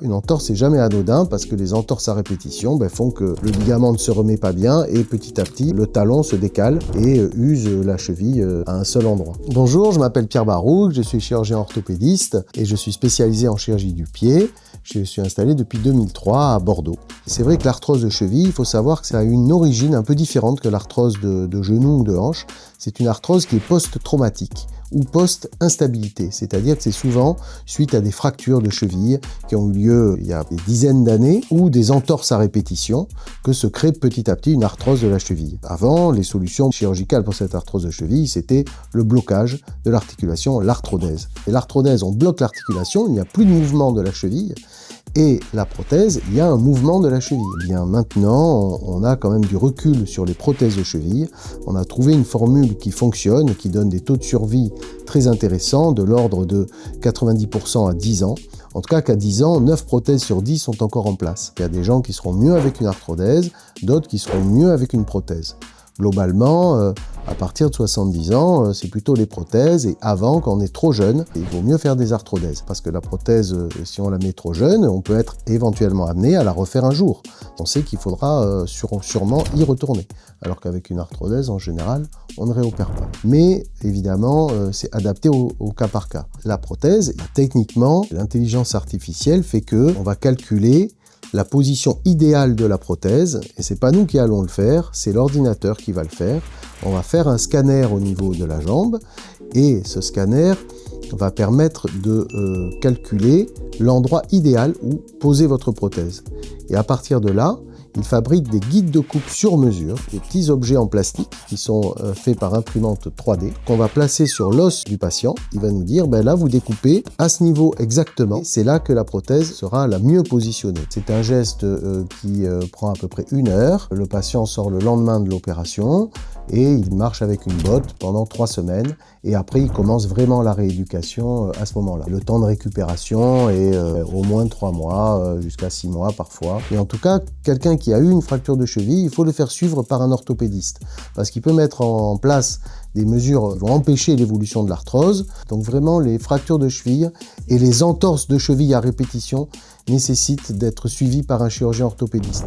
Une entorse, c'est jamais anodin parce que les entorses à répétition font que le ligament ne se remet pas bien et petit à petit, le talon se décale et use la cheville à un seul endroit. Bonjour, je m'appelle Pierre Barouk, je suis chirurgien orthopédiste et je suis spécialisé en chirurgie du pied. Je suis installé depuis 2003 à Bordeaux. C'est vrai que l'arthrose de cheville, il faut savoir que ça a une origine un peu différente que l'arthrose de genou ou de hanche. C'est une arthrose qui est post-traumatique ou post-instabilité, c'est-à-dire que c'est souvent suite à des fractures de cheville qui ont eu lieu il y a des dizaines d'années ou des entorses à répétition que se crée petit à petit une arthrose de la cheville. Avant, les solutions chirurgicales pour cette arthrose de cheville, c'était le blocage de l'articulation, l'arthrodèse. Et l'arthrodèse, on bloque l'articulation, il n'y a plus de mouvement de la cheville, et la prothèse, il y a un mouvement de la cheville. Eh bien maintenant, on a quand même du recul sur les prothèses de cheville. On a trouvé une formule qui fonctionne, qui donne des taux de survie très intéressants, de l'ordre de 90% à 10 ans. En tout cas qu'à 10 ans, 9 prothèses sur 10 sont encore en place. Il y a des gens qui seront mieux avec une arthrodèse, d'autres qui seront mieux avec une prothèse. Globalement, à partir de 70 ans, c'est plutôt les prothèses, et avant, quand on est trop jeune, il vaut mieux faire des arthrodèses. Parce que la prothèse, si on la met trop jeune, on peut être éventuellement amené à la refaire un jour. On sait qu'il faudra sûrement y retourner. Alors qu'avec une arthrodèse, en général, on ne réopère pas. Mais évidemment, c'est adapté au cas par cas. La prothèse, techniquement, l'intelligence artificielle fait qu'on va calculer la position idéale de la prothèse, et c'est pas nous qui allons le faire, c'est l'ordinateur qui va le faire. On va faire un scanner au niveau de la jambe, et ce scanner va permettre de calculer l'endroit idéal où poser votre prothèse. Et à partir de là, il fabrique des guides de coupe sur mesure, des petits objets en plastique qui sont faits par imprimante 3D, qu'on va placer sur l'os du patient. Il va nous dire, là vous découpez à ce niveau exactement, c'est là que la prothèse sera la mieux positionnée. C'est un geste qui prend à peu près 1 heure. Le patient sort le lendemain de l'opération et il marche avec une botte pendant 3 semaines. Et après, il commence vraiment la rééducation à ce moment-là. Le temps de récupération est au moins de 3 mois, jusqu'à 6 mois parfois. Et en tout cas, quelqu'un qui a eu une fracture de cheville, il faut le faire suivre par un orthopédiste. Parce qu'il peut mettre en place des mesures qui vont empêcher l'évolution de l'arthrose. Donc vraiment, les fractures de cheville et les entorses de cheville à répétition nécessitent d'être suivies par un chirurgien orthopédiste.